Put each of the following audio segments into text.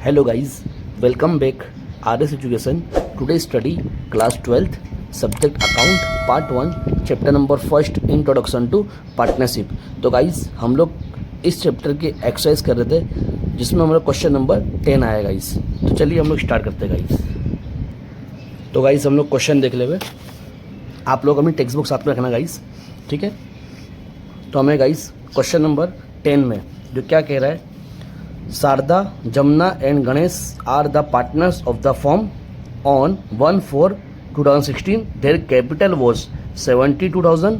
Hello guys, welcome back RS Education. Today study class 12th subject account part 1 chapter number 1st introduction to partnership. तो guys हम लोग इस chapter की exercise कर रहे थे जिसमें हमारा क्वेश्चन नंबर 10 आया गाइस. तो चलिए हम लोग स्टार्ट करते हैं गाइस. तो गाइस हम लोग क्वेश्चन देख ले हुए. आप लोग अपनी टेक्स्ट बुक साथ में रखना गाइस, ठीक है. तो हमें गाइस क्वेश्चन नंबर 10 में जो क्या कह रहा है, Sarda, Jamna and Ganesh are the partners of the firm on 1/4/2016. Their capital was 72,000,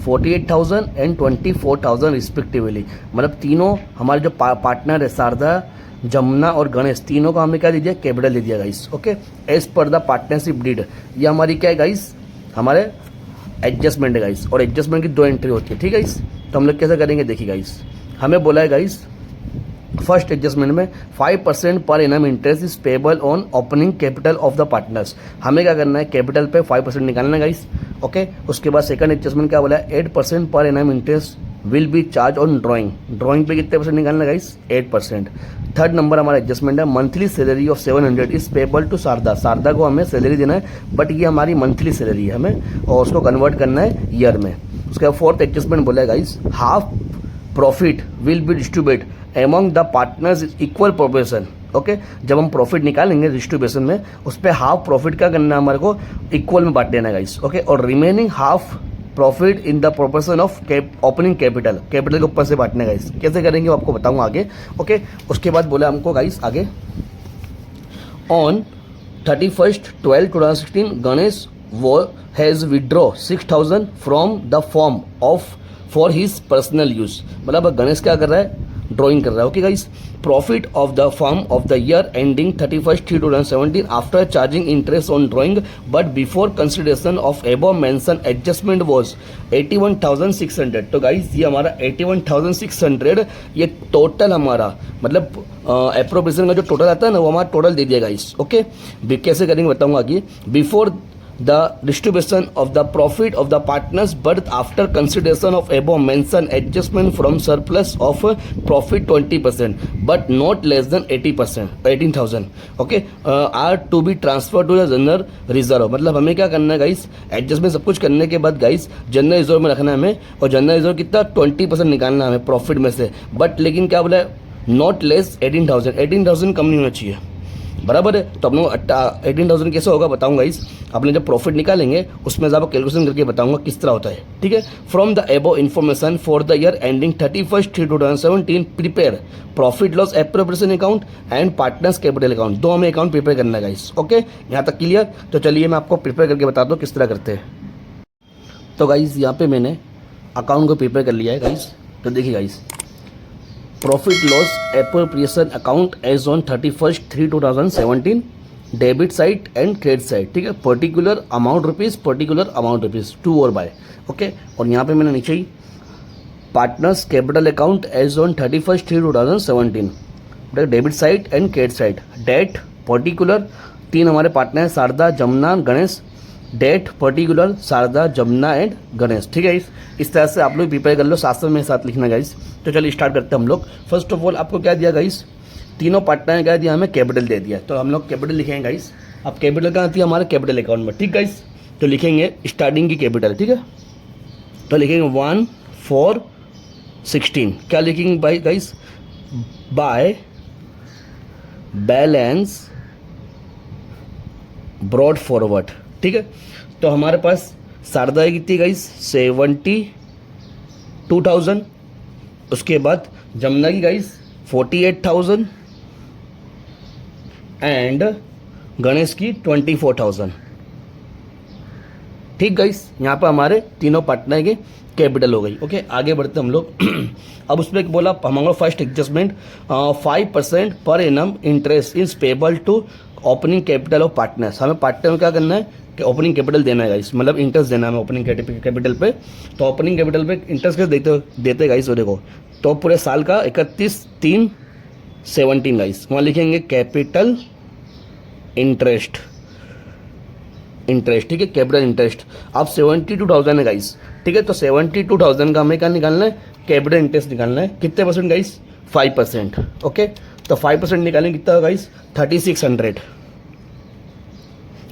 48,000 and 24,000 respectively. मतलब तीनों हमारे जो पार्टनर है शारदा, जमुना और गणेश, तीनों का हमें क्या दे दिया, कैपिटल दे दिया guys. Okay, as per the partnership deed. ये हमारी क्या है गाइस, हमारे एडजस्टमेंट है गाइस. और एडजस्टमेंट की 2 एंट्री होती है, ठीक है गाइस. तो हम लोग कैसे करेंगे, देखिए गाइस. हमें बोला है गाइस फर्स्ट एडजस्टमेंट में 5% per annum interest is payable on opening capital of the partners. हमें क्या करना है, कैपिटल पे 5% निकालना है गाइस. ओके, उसके बाद सेकंड एडजस्टमेंट क्या बोला है, 8% per annum interest will be charged on drawing. Drawing पे कितने परसेंट निकालना है गाइस, 8%. थर्ड नंबर हमारा एडजस्टमेंट है monthly salary of 700 is payable to Sharda. Sharda को हमें सैलरी देना है, बट ये हमारी मंथली सैलरी है हमें, और उसको कन्वर्ट करना है ईयर में. उसके बाद फोर्थ एडजस्टमेंट बोला है guys, half profit will be distribute among the partners equal proportion. Okay, जब हम प्रॉफिट निकालेंगे डिस्ट्रीब्यूशन में, उस पर हाफ प्रॉफिट का करना है, हमारे को इक्वल में बांट देना है गाइस. ओके, और remaining half profit in the proportion of opening capital. Capital के ऊपर से बांटने गाइस. कैसे करेंगे वो आपको बताऊंगा आगे. ओके, उसके बाद बोला हमको गाइस आगे, ऑन 31/12/2016 गणेश वो has withdraw 6,000 from the form of for his personal use. मतलब गणेश क्या कर रहा है, ड्राइंग कर रहा है. Okay guys, profit of the firm of the year ending 31/3/2017 after charging interest on drawing but before consideration of above mention adjustment was 81,600. तो guys ये हमारा 81,600 ये टोटल हमारा मतलब एप्रोप्रिएशन का जो टोटल आता है ना, वो हमारा टोटल दे दिया गाइस. ओके, कैसे करेंगे बताऊंगा आगे. Before the distribution of the profit of the partners but after consideration of above mentioned adjustment from surplus of profit 20% but not less than 80%, 18,000. okay, are to be transferred to the general reserve. मतलब हमें क्या करना है guys, adjustment सब कुछ करने के बाद गाइस जनरल रिजर्व में रखना है हमें, और जनरल रिजर्व कितना 20% निकालना है हमें प्रॉफिट में से. बट लेकिन क्या बोला है, नॉट लेस 18,000. 18,000 कम नहीं होना चाहिए, बराबर है. तो अपने 18,000 कैसे होगा बताऊंगा इस, अपने जब प्रॉफिट निकालेंगे उसमें जब कैलकुलेशन करके बताऊंगा किस तरह होता है, ठीक है. फ्रॉम द एबो information for the year ending 31/3/2017 prepare profit loss appropriation account and partners capital account. 2 हमें अकाउंट प्रिपेयर करना है गाइस. ओके, यहाँ तक क्लियर. तो चलिए मैं आपको प्रिपेयर करके बताता हूँ किस तरह करते हैं. तो गाइस यहाँ पे मैंने अकाउंट को प्रिपेयर कर लिया है गाइस. तो देखिए guys, profit loss appropriation account as on 31/3/2017 debit side and credit side, ठीक है. पर्टिकुलर अमाउंट रुपीज़ टू और बाय. ओके, और यहाँ पे मैंने नीचे ही partners capital account as on 31/3/2017 debit side and credit side. Date particular 3 हमारे पार्टनर हैं, Sharda, Jamuna, Ganesh. Date particular Sharda, Jamuna and Ganesh, ठीक है. इस तरह से आप लोग प्रिपेयर कर लो, साथ में साथ लिखना गाइस. तो चलिए स्टार्ट करते हैं हम लोग. फर्स्ट ऑफ ऑल आपको क्या दिया गाइस, तीनों पार्टनर ने क्या दिया, हमें कैपिटल दे दिया. तो हम लोग कैपिटल लिखेंगे गाइस. अब कैपिटल कहाँ आती है, हमारे कैपिटल अकाउंट में, ठीक गाइस. तो लिखेंगे स्टार्टिंग की कैपिटल, ठीक है. तो लिखेंगे 1/4/16. क्या लिखेंगे by guys, by balance brought forward, ठीक है. तो हमारे पास शारदा कितनी गाइस, 72,000. उसके बाद जमुना की गाइस 48,000 एंड गणेश की 24,000, ठीक गाइस. यहाँ पर हमारे तीनों पार्टनर के कैपिटल हो गई. ओके, आगे बढ़ते हम लोग. अब उसमें बोला हमारा first adjustment 5% per annum interest is payable to opening capital of partners. हमें पार्टनर में क्या करना है कि ओपनिंग कैपिटल देना है गाइस, मतलब इंटरेस्ट देना है ओपनिंग कैपिटल पे. तो ओपनिंग कैपिटल पे इंटरेस्ट कैसे देते गाइस, वो देखो. तो पूरे साल का 31/3/17 गाइस, वहाँ लिखेंगे कैपिटल इंटरेस्ट, ठीक है, कैपिटल इंटरेस्ट. अब 72,000 है गाइस, ठीक है. तो 72,000 का हमें क्या निकालना है, कैपिटल इंटरेस्ट निकालना है. कितने परसेंट गाइस, 5%. ओके, तो 5% निकालेंगे कितना होगा गाइस 3600।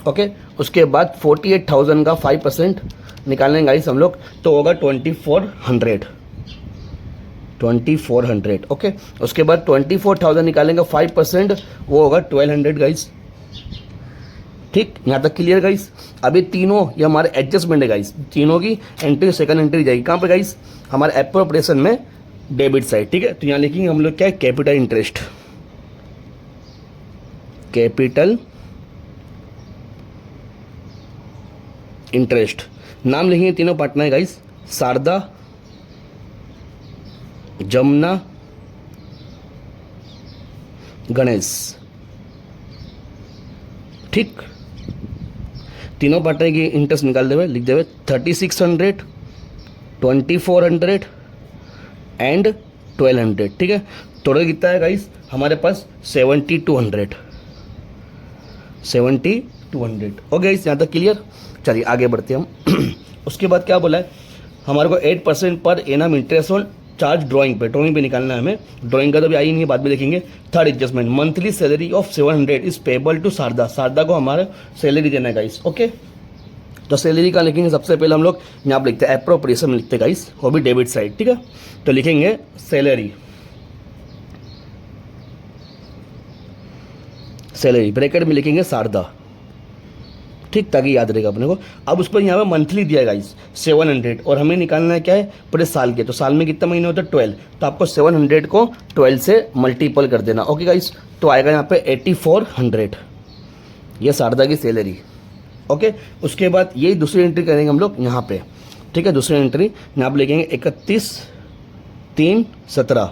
ओके, उसके बाद 48,000 का 5% निकालेंगे गाइस हम लोग तो होगा 2400। ओके, उसके बाद 24,000 निकालेंगे 5% वो होगा 1200 गाइस। ठीक, यहाँ तक क्लियर गाइस। अभी तीनों ये हमारे एडजस्टमेंट है गाइस, तीनों की एंट्री सेकंड एंट्री जाएगी कहाँ पे गाइस, हमारे एप्रोप्रिएशन में डेबिट साइड। ठीक है, तो यहाँ लिखेंगे हम लोग क्या है, कैपिटल इंटरेस्ट, कैपिटल इंटरेस्ट। नाम लिखेंगे तीनों पार्टनर है गाइस, शारदा, जमुना, गणेश। ठीक, तीनों पार्टनर की इंटरेस्ट निकाल देवे, लिख देवे 3600, 2400 एंड 1200। ठीक है, टोटल कितना है गाइस हमारे पास 7200। ओके गाइस, यहाँ तक क्लियर। चलिए आगे बढ़ते हैं हम। उसके बाद क्या बोला है, हमारे को 8% per annum interest on charge drawing पे निकालना है हमें। ड्राइंग का तो अभी आई नहीं है, बाद में देखेंगे। Third adjustment, monthly salary of 700 is payable to Sharda. Sharda को हमारा सैलरी देना है गाइस। ओके, तो सैलरी का लिखेंगे सबसे पहले हम लोग यहाँ पर लिखते हैं एप्रोप्रिएशन लिखते हैं गाइस, वो भी डेबिट साइड। ठीक है, तो लिखेंगे सैलरी, ब्रैकेट में लिखेंगे शारदा। ठीक, ताकि याद रहेगा अपने को। अब उस पर यहाँ पे मंथली दिया गाइस 700 और हमें निकालना है क्या है पूरे साल के। तो साल में कितना महीने होता है 12, तो आपको 700 को 12 से मल्टीपल कर देना। ओके गाइस, तो आएगा यहाँ पे 8400, ये शारदा की सैलरी। ओके, उसके बाद ये दूसरी एंट्री करेंगे हम लोग यहाँ पे। ठीक है, दूसरी एंट्री यहाँ पे लिखेंगे 31/3/17।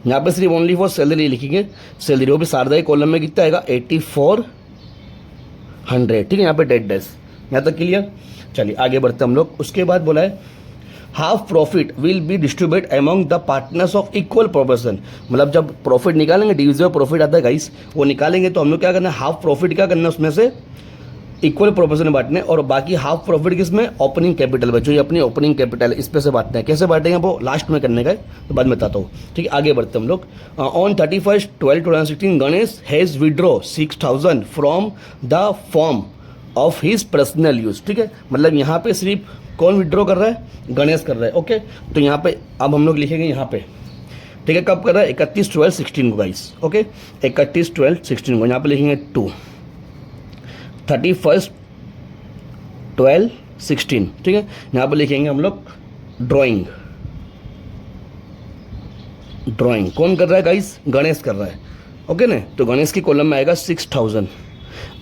यहाँ पे सिर्फ ओनली फॉर सैलरी लिखेंगे, सैलरी वो भी शारदा के कॉलम में कितना आएगा 8400। ठीक है, यहाँ पे डेट डैश, यहाँ तक क्लियर। चलिए आगे बढ़ते हम लोग। उसके बाद बोला है half profit will be distribute among the partners of equal proportion. मतलब जब प्रॉफिट निकालेंगे, डिविजिबल प्रॉफिट आता है गाइस, वो निकालेंगे तो हम लोग क्या करना है, हाफ प्रॉफिट क्या करना है उसमें से इक्वल प्रोपोर्शन में बांटने, और बाकी हाफ प्रॉफिट किसमें, ओपनिंग कैपिटल में, जो ये अपनी ओपनिंग कैपिटल है इस पे से बांटना है। कैसे बांटेंगे वो लास्ट में करने का है, तो बाद में बताता हूँ। ठीक है, आगे बढ़ते हम लोग। On 31/12/2016 Ganesh has withdraw 6000 from the form of his personal use. ठीक है, मतलब यहाँ पे सिर्फ कौन विड्रॉ कर रहा है, गणेश कर रहा है। ओके, तो यहाँ पे अब हम लोग लिखेंगे यहाँ पे। ठीक है, कब कर रहा है 31/12/16 को गाइस। ओके, 31/12/16 को यहाँ पे लिखेंगे 2, 31/12/16। ठीक है, यहाँ पे लिखेंगे हम लोग ड्राइंग। कौन कर रहा है गाइस, गणेश कर रहा है। ओके ना, तो गणेश की कॉलम में आएगा 6000।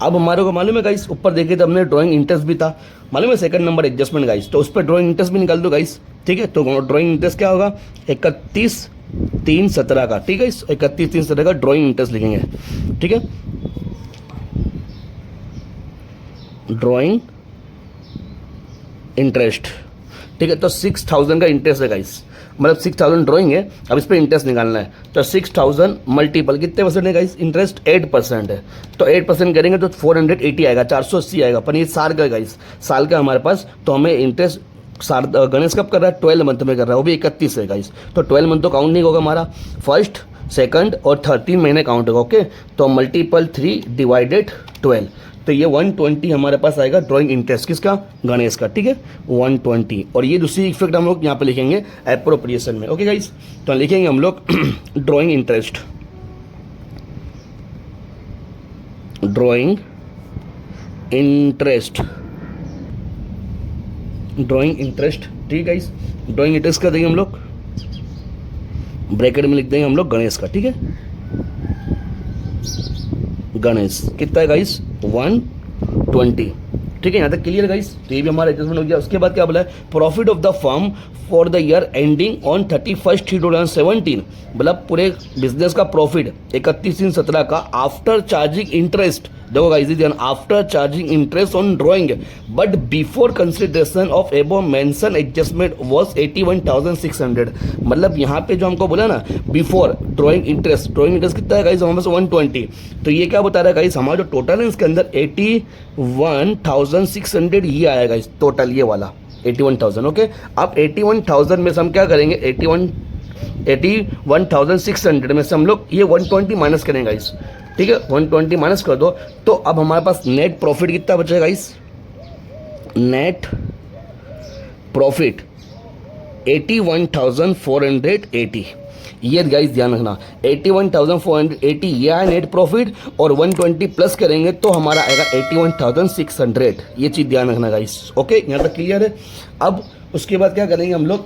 अब हमारे को मालूम है गाइस, ऊपर देखे तो हमने ड्राइंग इंटरेस्ट भी था मालूम है, सेकंड नंबर एडजस्टमेंट गाइस, तो उस पर ड्राइंग इंटरेस्ट भी निकाल दो गाइस। ठीक है, तो ड्राइंग इंटरेस्ट क्या होगा 31/3/17 का। ठीक है, इस 31/3/17 का ड्राइंग इंटरेस्ट लिखेंगे। ठीक है, ड्राइंग इंटरेस्ट। ठीक है, तो 6000 का इंटरेस्ट है गाइस, मतलब 6000 ड्राइंग है, अब इस पर इंटरेस्ट निकालना है। तो 6000 मल्टीपल कितने परसेंट है गाइस, इंटरेस्ट 8% है, तो 8% करेंगे तो 480 आएगा, 480 आएगा। पर ये साल का गाइस, साल का हमारे पास, तो हमें इंटरेस्ट गणेश कब कर रहा है 12 मंथ में कर रहा है, वो भी 31 है गाइस। तो 12 मंथ तो काउंट नहीं होगा हमारा, फर्स्ट सेकंड और थर्ड 3 महीने काउंट होगा। ओके, तो मल्टीपल 3/12, तो ये 120 हमारे पास आएगा ड्राइंग इंटरेस्ट किसका, गणेश का। ठीक है, 120। और ये दूसरी इफेक्ट हम लोग यहाँ पे लिखेंगे एप्रोप्रिएशन में। ओके गाइस, तो लिखेंगे हम लोग ड्राइंग इंटरेस्ट, ड्राइंग इंटरेस्ट। ठीक है गाइस, ड्राइंग इंटरेस्ट कर देंगे हम लोग, ब्रैकेट में लिख देंगे हम लोग गणेश का। ठीक है, गणेश कितना है गाइस 120। ठीक है, यहाँ तक क्लियर गाइस, तो ये भी हमारा एडजस्टमेंट हो गया। उसके बाद क्या बोला है, profit of the firm for the year ending on 31/3/2017। मतलब पूरे बिजनेस का प्रॉफिट 31/3/17 का आफ्टर चार्जिंग इंटरेस्ट। देखो गाइस, ध्यान, after charging interest on drawing but before consideration of एबो मेंशन एडजस्टमेंट वाज 81,600। मतलब यहाँ पे जो हमको बोला ना बिफोर ड्राइंग इंटरेस्ट कितना है गाइस हमारे पास 120। तो ये क्या बता रहा है गाइस, हमारा जो टोटल है इसके अंदर 81,600 ये आया गाइस, टोटल ये वाला 81,000। ओके, अब 81,000 में से हम क्या करेंगे, 81,600 में से हम लोग ये 120 माइनस करेंगे गाइस, ठीक है, 120 माइनस कर दो तो अब हमारे पास नेट प्रॉफिट कितना बचेगा गाइस, नेट प्रॉफिट 81,480। ये गाइस ध्यान रखना 81,480 ये है नेट प्रॉफिट, और 120 प्लस करेंगे तो हमारा आएगा 81,600। ये चीज़ ध्यान रखना गाइस, ओके, यहाँ तक क्लियर है। अब उसके बाद क्या करेंगे हम लोग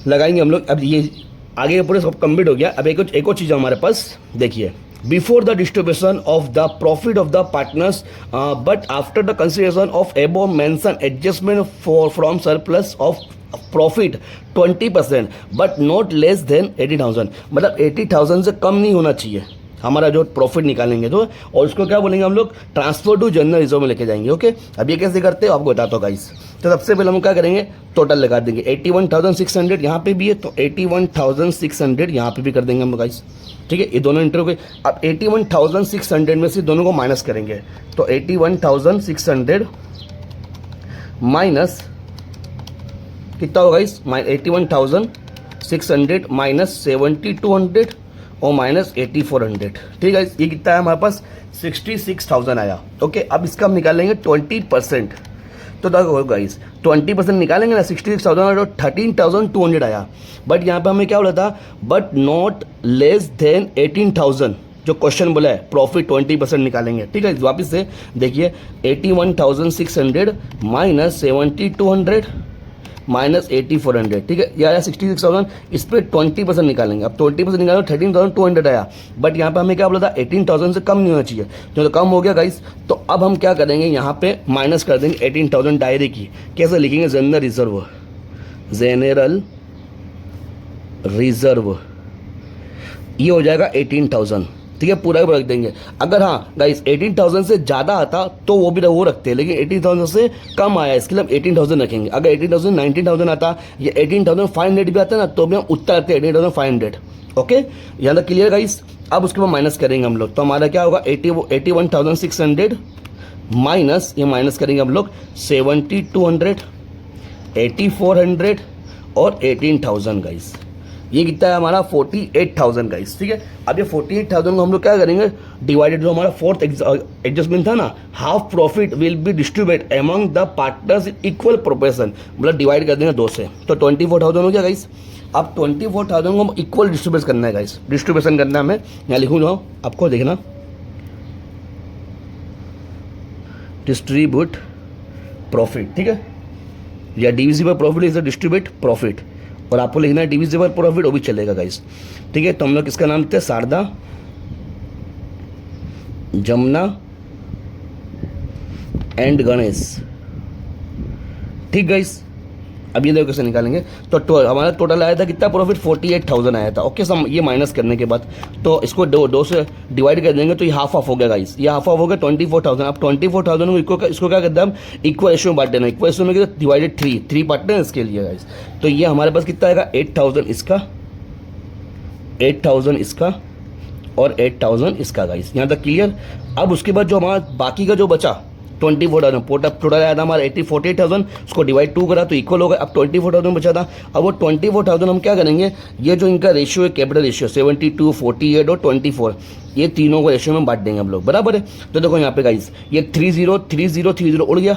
लगाएंगे हम लोग, अब ये आगे पूरे सब कंप्लीट हो गया। अब एक और चीज़ हमारे पास देखिए, before the distribution of the profit of the partners but after the consideration of above mention adjustment for from surplus of profit 20% but not less than 80,000, मतलब 80,000 से कम नहीं होना चाहिए हमारा जो प्रॉफिट निकालेंगे तो, और उसको क्या बोलेंगे हम लोग, ट्रांसफर टू जनरल रिजर्व में लेके जाएंगे। ओके, अब ये कैसे करते हो आपको बताता हूँ गाइस। तो सबसे पहले हम क्या करेंगे, टोटल लगा देंगे 81,600 यहाँ पे भी है तो 81,600 यहाँ पे भी कर देंगे हम गाइस, ठीक है, ये दोनों इंटर हो गए। अब 81,600 में से दोनों को माइनस करेंगे तो 81,600 माइनस कितना होगा गाइस, 81,600 माइनस 7,200 और माइनस 8,400, ठीक है, ये कितना है हमारे पास 66,000 आया। ओके, अब इसका हम निकालेंगे 20%, तो देखो गाइस 20% निकालेंगे ना 66,000 और 13,200 आया। बट यहाँ पे हमें क्या बोला था, बट नॉट लेस देन 18,000, जो क्वेश्चन बोला है प्रॉफिट 20% निकालेंगे, ठीक है। वापस से देखिए 81,600 माइनस 7,200 माइनस 8,400, ठीक है, या 66,000, इस पर 20% निकालेंगे। अब 20% निकालो 13,200 आया, बट यहाँ पे हमें क्या बोला था 18,000 से कम नहीं होना चाहिए, जो तो कम हो गया गाइस। तो अब हम क्या करेंगे, यहाँ पे माइनस कर देंगे 18,000 डायरेक्ट ही। कैसे लिखेंगे, जनरल रिजर्व, जेनरल रिजर्व, ये हो जाएगा 18,000, ठीक है, पूरा रख देंगे। अगर हाँ गाइस 18,000 से ज़्यादा आता तो वो भी वो रखते हैं, लेकिन 18,000 से कम आया इसके लिए हम 18,000 रखेंगे। अगर 18,000 19,000 आता या 18,500 भी आता ना तो भी हम उतना रखते हैं 18,500। ओके, यहाँ तक क्लियर गाइस। अब उसके बाद माइनस करेंगे हम लोग, तो हमारा क्या होगा 81,600 माइनस, ये माइनस करेंगे हम लोग 7,200 8,400 और 18,000 गाइस, ये कितना है हमारा 48,000 गाइस, ठीक है। अब ये 48,000 को हम लोग क्या करेंगे, डिवाइडेड, जो हमारा फोर्थ एडजस्टमेंट था ना, half profit will be distribute among the partners equal proportion, मतलब डिवाइड कर देंगे 2 से, तो 24,000 हो गया गाइस। अब 24,000 को इक्वल डिस्ट्रीब्यूट करना है गाइस, डिस्ट्रीब्यूशन करना है हमें, यहाँ लिखूँ जाओ आपको देखना, डिस्ट्रीब्यूट प्रॉफिट, ठीक है, या divisible profit is distribute profit, और आपको लिखना है डिविजिबल प्रॉफिट, वो भी चलेगा गाइस, ठीक है। तो हम लोग इसका नाम थे शारदा, जमुना एंड गणेश, ठीक गाइस। अब ये देखो कैसे निकालेंगे, तो हमारा टोटल आया था कितना प्रॉफिट, 48,000 आया था। ओके, सम ये माइनस करने के बाद तो इसको दो से डिवाइड कर देंगे तो ये हाफ ऑफ हो गया गाइस, ये हाफ ऑफ हो गया 24,000। अब 24,000 को इसको क्या करते हैं हम, इक्वल रेशियो में बांट देना, इक्वल रेशियो में डिवाइडेड 3 पार्ट है इसके लिए गाइस। तो ये हमारे पास कितना आएगा 8,000 इसका, 8,000 इसका और 8,000 इसका गाइस, यहाँ तक क्लियर। अब उसके बाद जो हमारा बाकी का जो बचा 24,000, टोटल आया था हमारा 48,000, उसको डिवाइड 2 करा तो इक्वल हो गया। अब 24,000 बचा था, अब वो 24,000 हम क्या करेंगे, ये जो इनका रेशियो है कैपिटल रेशियो 72, 48 और 24, ये तीनों को रेशियो में बांट देंगे हम लोग, बराबर है। तो देखो यहाँ पे गाइस ये 30 30 30 उड़ गया,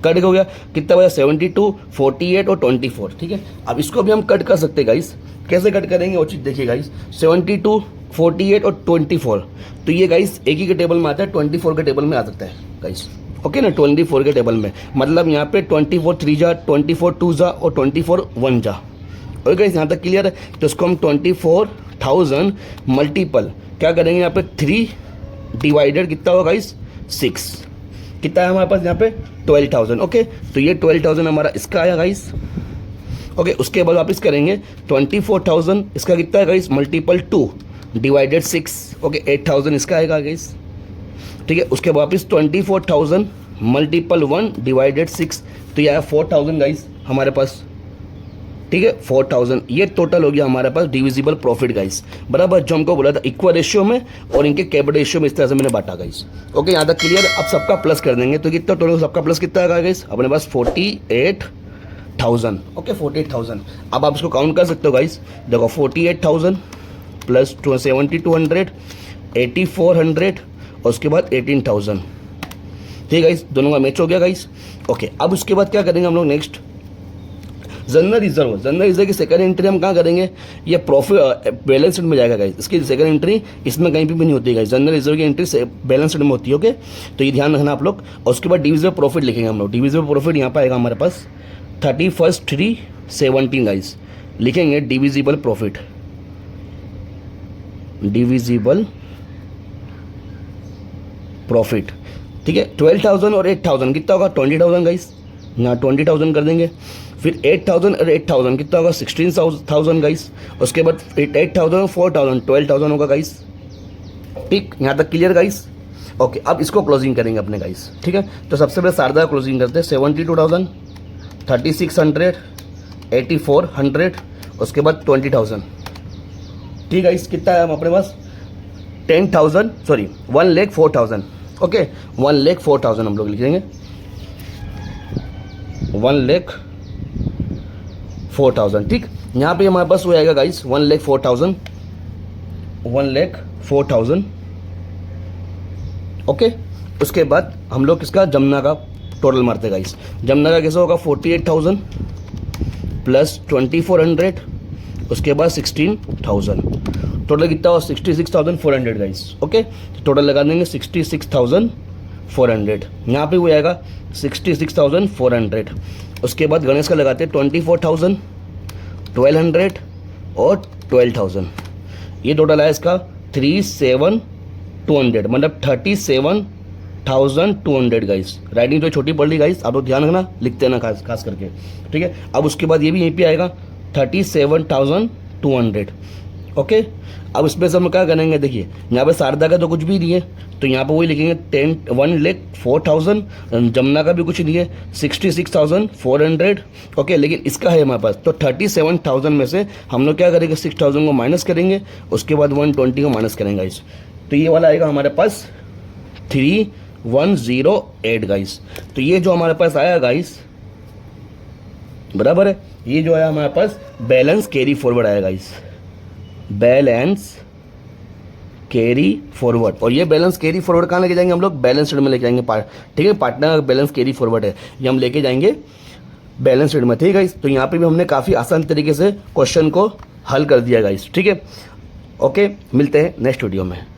कट हो गया, कितना बचा 72, 48 और 24, ठीक है। अब इसको भी हम कट कर सकते हैं गाइस, कैसे कट करेंगे वो चीज़ देखिए गाइस, 72, 48 और 24, तो ये गाइस एक ही के टेबल में आता है, 24 के टेबल में आ सकता है गाइस, ओके ना, 24 के टेबल में, मतलब यहाँ पे 24 3 जा, 24 2 जा और 24 1 जा, ओके गाइस, यहाँ तक क्लियर है। तो इसको हम 24,000 मल्टीपल क्या करेंगे, यहाँ पे 3 डिवाइडेड कितना होगा गाइस 6, कितना है हमारे पास यहाँ पे 12,000। ओके, तो ये 12,000 हमारा इसका आया गाइस। ओके, उसके बाद वापस करेंगे 24,000, इसका कितना है गाइस मल्टीपल 2 डिवाइडेड 6, ओके 8,000 इसका आएगा गाइस, ठीक है। उसके वापस 24,000 मल्टीपल 1 डिवाइडेड 6, तो यह 4,000 गाइस हमारे पास, ठीक है 4,000, ये टोटल हो गया हमारे पास डिविजिबल प्रॉफिट गाइस, बराबर, जो हमको बोला था इक्वल रेशियो में और इनके कैपिटल रेशियो में इस तरह से मैंने बांटा गाइस। ओके, यहाँ तक क्लियर। अब सबका प्लस कर देंगे तो कितना टोटल सबका प्लस कितना आएगा गाइस, अपने पास 48 48,000, ओके 48,000। अब आप इसको काउंट कर सकते हो गाइस, देखो 48,000 प्लस 7,200, 8,400 और उसके बाद 18,000, ठीक है गाइस, दोनों का मैच हो गया गाइस। ओके, अब उसके बाद क्या करेंगे हम लोग नेक्स्ट, जनरल रिजर्व की सेकंड एंट्री हम कहाँ करेंगे, ये प्रॉफिट बैलेंस शीट में जाएगा गाइस। इसकी सेकंड एंट्री इसमें कहीं भी नहीं होती है गाइस, जनरल रिजर्व की एंट्री बैलेंस शीट में होती है, ओके, तो ये ध्यान रखना आप लोग। और उसके बाद डिविजिबल प्रॉफिट लिखेंगे हम लोग। डिविजिबल प्रॉफिट यहाँ पर आएगा हमारे पास 31/3/17 गाइस, लिखेंगे डिविजिबल प्रॉफिट, डिविजिबल प्रॉफिट, ठीक है। 12,000 और 8,000 कितना होगा, 20,000 गाइस, यहाँ 20,000 कर देंगे। फिर 8,000 और 8,000 कितना होगा, 16,000 गाइस। उसके बाद 8,000 और 4,000 12,000 होगा गाइस, ठीक, यहाँ तक क्लियर गाइस। ओके, अब इसको क्लोजिंग करेंगे अपने गाइस, ठीक है। तो सबसे पहले शारदा का क्लोजिंग करते हैं, 72,000, 3,600, 8,400, उसके बाद 20,000, ठीक है। इस कितना है अपने पास, 1,04,000, ओके, 1,04,000 हम लोग लिखेंगे, 1,04,000, ठीक। यहाँ पे हमारे पास हो जाएगा गाइस 1,04,000, ओके। उसके बाद हम लोग किसका, जमुना का टोटल मारते गाइस। जमुना का कैसे होगा, 48,000 प्लस 2,400, उसके बाद 16,000, टोटल कितना हुआ 66,400 गाइस, ओके। टोटल लगा देंगे 66,400, यहाँ पे वो आएगा 66,400। उसके बाद गणेश का लगाते हैं 24,000, 1,200 और 12,000, ये टोटल है इसका 37,200, मतलब 37,200 गाइस। राइटिंग तो छोटी पड़ रही गाइस, आप लोग ध्यान रखना, लिखते ना खास करके, ठीक है। अब उसके बाद ये भी यहीं पे आएगा 37,200, ओके। अब इसमें से हम क्या करेंगे, देखिए यहाँ पे शारदा का तो कुछ भी नहीं है, तो यहाँ पे वही लिखेंगे 1,04,000, जमुना का भी कुछ नहीं है 66,400, ओके। लेकिन इसका है हमारे पास, तो 37,000 में से हम लोग क्या करेंगे, 6,000 को माइनस करेंगे, उसके बाद 120 को माइनस करेंगे गाइस, तो ये वाला आएगा हमारे पास 3,108 गाइस। तो ये जो हमारे पास आया गाइस, बराबर है, ये जो आया हमारे पास बैलेंस कैरी फॉरवर्ड आया गाइस, बैलेंस कैरी फॉरवर्ड। और ये बैलेंस कैरी फॉरवर्ड कहाँ लेके जाएंगे हम लोग, बैलेंस शीट में लेके जाएंगे, ठीक है। पार्टनर का बैलेंस कैरी फॉरवर्ड है, ये हम लेके जाएंगे बैलेंस शीट में, ठीक है गाइस। तो यहाँ पे भी हमने काफ़ी आसान तरीके से क्वेश्चन को हल कर दिया गाइस, ठीक है। ओके, मिलते हैं नेक्स्ट वीडियो में।